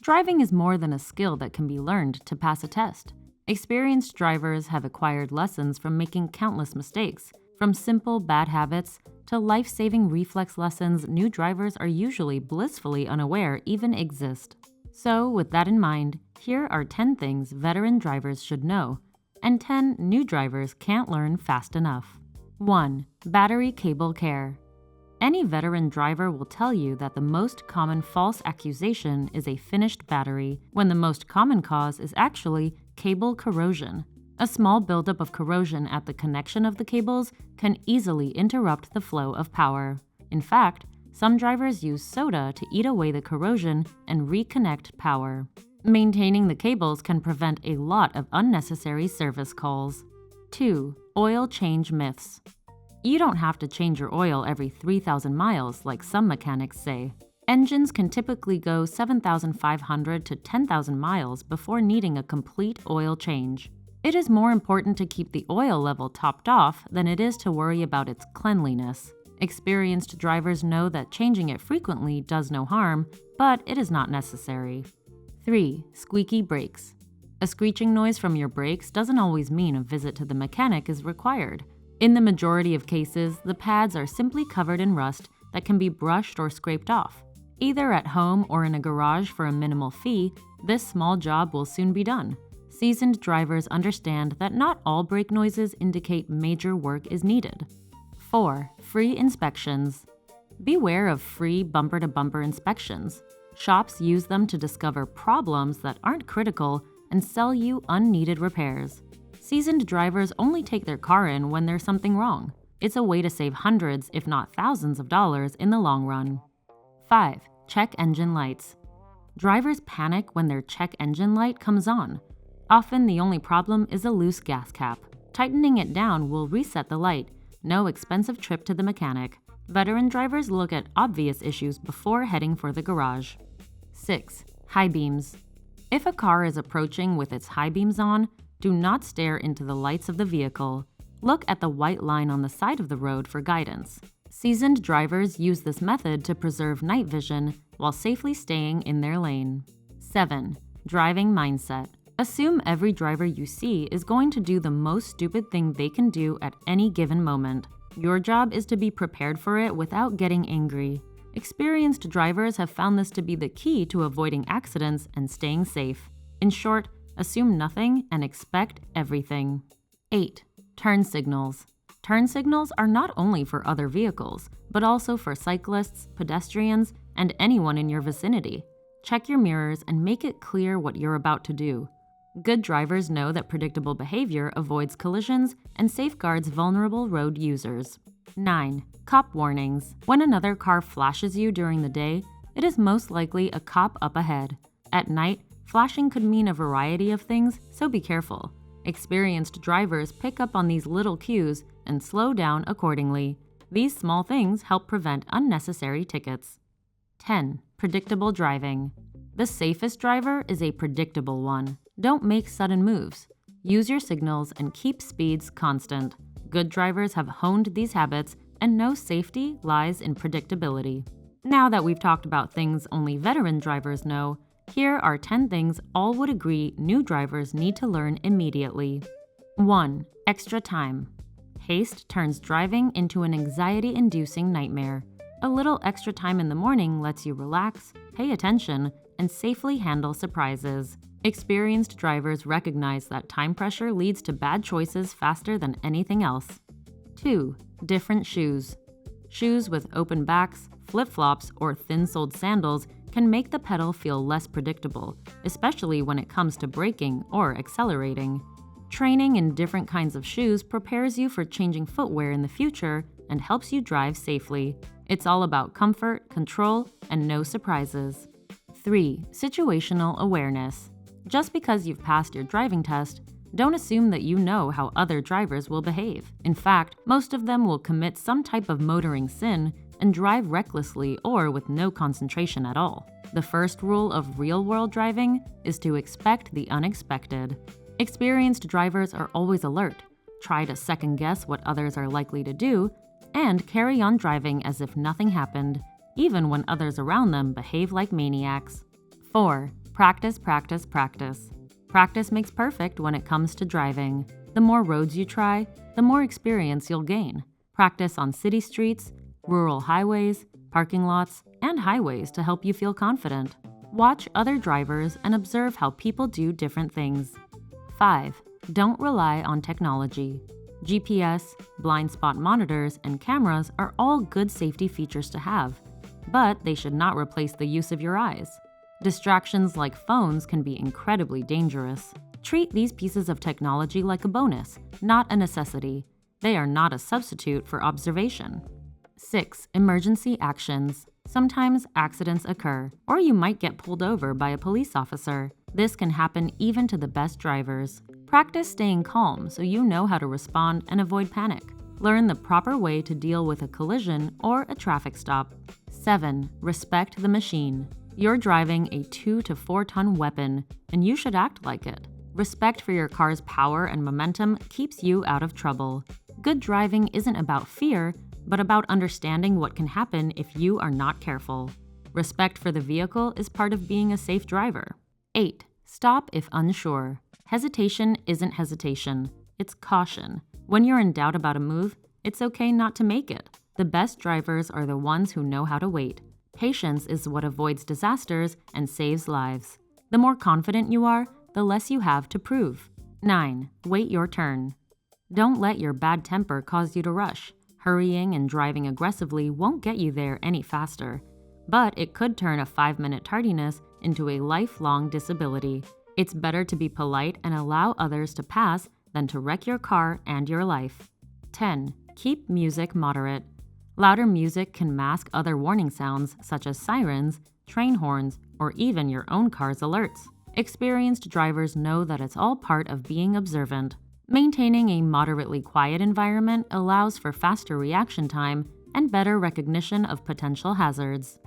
Driving is more than a skill that can be learned to pass a test. Experienced drivers have acquired lessons from making countless mistakes. From simple bad habits to life-saving reflex lessons, new drivers are usually blissfully unaware even exist. So, with that in mind, here are 10 things veteran drivers should know, and 10 new drivers can't learn fast enough. 1. Battery cable care. Any veteran driver will tell you that the most common false accusation is a finished battery, when the most common cause is actually cable corrosion. A small buildup of corrosion at the connection of the cables can easily interrupt the flow of power. In fact, some drivers use soda to eat away the corrosion and reconnect power. Maintaining the cables can prevent a lot of unnecessary service calls. 2. Oil change myths. You don't have to change your oil every 3,000 miles like some mechanics say. Engines can typically go 7,500 to 10,000 miles before needing a complete oil change. It is more important to keep the oil level topped off than it is to worry about its cleanliness. Experienced drivers know that changing it frequently does no harm, but it is not necessary. 3. Squeaky brakes. A screeching noise from your brakes doesn't always mean a visit to the mechanic is required. In the majority of cases, the pads are simply covered in rust that can be brushed or scraped off. Either at home or in a garage for a minimal fee, this small job will soon be done. Seasoned drivers understand that not all brake noises indicate major work is needed. 4. Free inspections. Beware of free bumper-to-bumper inspections. Shops use them to discover problems that aren't critical and sell you unneeded repairs. Seasoned drivers only take their car in when there's something wrong. It's a way to save hundreds, if not thousands of dollars in the long run. 5. Check engine lights. Drivers panic when their check engine light comes on. Often the only problem is a loose gas cap. Tightening it down will reset the light. No expensive trip to the mechanic. Veteran drivers look at obvious issues before heading for the garage. 6. High beams. If a car is approaching with its high beams on, do not stare into the lights of the vehicle. Look at the white line on the side of the road for guidance. Seasoned drivers use this method to preserve night vision while safely staying in their lane. 7. Driving mindset. Assume every driver you see is going to do the most stupid thing they can do at any given moment. Your job is to be prepared for it without getting angry. Experienced drivers have found this to be the key to avoiding accidents and staying safe. In short, assume nothing and expect everything. 8. Turn signals. Turn signals are not only for other vehicles, but also for cyclists, pedestrians, and anyone in your vicinity. Check your mirrors and make it clear what you're about to do. Good drivers know that predictable behavior avoids collisions and safeguards vulnerable road users. 9. Cop warnings. When another car flashes you during the day, it is most likely a cop up ahead. At night, flashing could mean a variety of things, so be careful. Experienced drivers pick up on these little cues and slow down accordingly. These small things help prevent unnecessary tickets. 10. Predictable driving. The safest driver is a predictable one. Don't make sudden moves. Use your signals and keep speeds constant. Good drivers have honed these habits and know safety lies in predictability. Now that we've talked about things only veteran drivers know, here are 10 things all would agree new drivers need to learn immediately. 1. Extra time. Haste turns driving into an anxiety-inducing nightmare. A little extra time in the morning lets you relax, pay attention, and safely handle surprises. Experienced drivers recognize that time pressure leads to bad choices faster than anything else. 2. Different shoes. Shoes with open backs, flip-flops, or thin-soled sandals can make the pedal feel less predictable, especially when it comes to braking or accelerating. Training in different kinds of shoes prepares you for changing footwear in the future and helps you drive safely. It's all about comfort, control, and no surprises. 3. Situational awareness. Just because you've passed your driving test, don't assume that you know how other drivers will behave. In fact, most of them will commit some type of motoring sin and drive recklessly or with no concentration at all. The first rule of real-world driving is to expect the unexpected. Experienced drivers are always alert, try to second-guess what others are likely to do, and carry on driving as if nothing happened, even when others around them behave like maniacs. 4. Practice, practice, practice. Practice makes perfect when it comes to driving. The more roads you try, the more experience you'll gain. Practice on city streets, rural highways, parking lots, and highways to help you feel confident. Watch other drivers and observe how people do different things. 5. Don't rely on technology. GPS, blind spot monitors, and cameras are all good safety features to have, but they should not replace the use of your eyes. Distractions like phones can be incredibly dangerous. Treat these pieces of technology like a bonus, not a necessity. They are not a substitute for observation. 6. Emergency actions. Sometimes accidents occur, or you might get pulled over by a police officer. This can happen even to the best drivers. Practice staying calm so you know how to respond and avoid panic. Learn the proper way to deal with a collision or a traffic stop. 7. Respect the machine. You're driving a 2 to 4 ton weapon, and you should act like it. Respect for your car's power and momentum keeps you out of trouble. Good driving isn't about fear, but about understanding what can happen if you are not careful. Respect for the vehicle is part of being a safe driver. 8. Stop if unsure. Hesitation isn't hesitation, it's caution. When you're in doubt about a move, it's okay not to make it. The best drivers are the ones who know how to wait. Patience is what avoids disasters and saves lives. The more confident you are, the less you have to prove. 9. Wait your turn. Don't let your bad temper cause you to rush. Hurrying and driving aggressively won't get you there any faster, but it could turn a 5-minute tardiness into a lifelong disability. It's better to be polite and allow others to pass than to wreck your car and your life. 10. Keep music moderate. Louder music can mask other warning sounds such as sirens, train horns, or even your own car's alerts. Experienced drivers know that it's all part of being observant. Maintaining a moderately quiet environment allows for faster reaction time and better recognition of potential hazards.